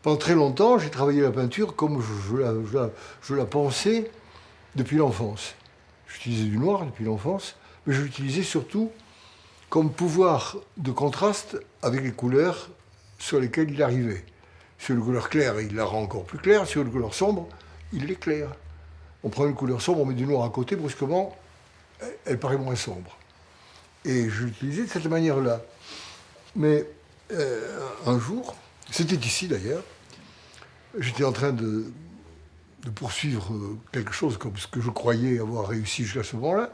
Pendant très longtemps, j'ai travaillé la peinture comme je la pensais depuis l'enfance. J'utilisais du noir depuis l'enfance, mais je l'utilisais surtout comme pouvoir de contraste avec les couleurs sur lesquelles il arrivait. Sur une couleur claire, il la rend encore plus claire. Sur une couleur sombre, il l'éclaire. On prend une couleur sombre, on met du noir à côté, brusquement, elle paraît moins sombre. Et je l'utilisais de cette manière-là. Mais un jour, c'était ici d'ailleurs, j'étais en train de poursuivre quelque chose comme ce que je croyais avoir réussi jusqu'à ce moment-là,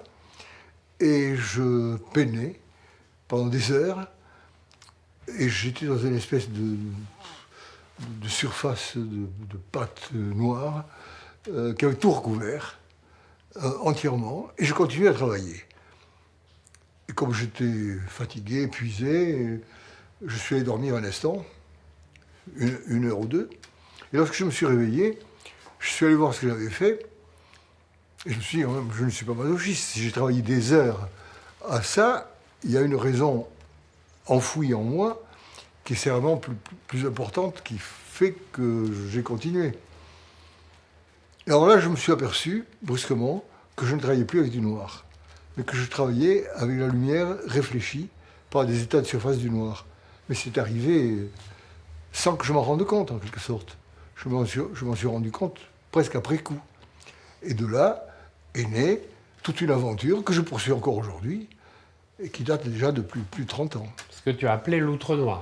et je peinais pendant des heures, et j'étais dans une espèce de surface de pâte noire qui avait tout recouvert entièrement, et je continuais à travailler. Et comme j'étais fatigué, épuisé, je suis allé dormir un instant, une heure ou deux, et lorsque je me suis réveillé, je suis allé voir ce que j'avais fait, et je me suis dit, je ne suis pas masochiste, si j'ai travaillé des heures à ça, il y a une raison enfouie en moi qui est certainement plus importante, qui fait que j'ai continué. Et alors là, je me suis aperçu, brusquement, que je ne travaillais plus avec du noir, mais que je travaillais avec la lumière réfléchie par des états de surface du noir. Mais c'est arrivé sans que je m'en rende compte, en quelque sorte. Je m'en suis rendu compte presque après coup. Et de là est née toute une aventure que je poursuis encore aujourd'hui et qui date déjà de plus de 30 ans. Ce que tu as appelé l'outre-noir.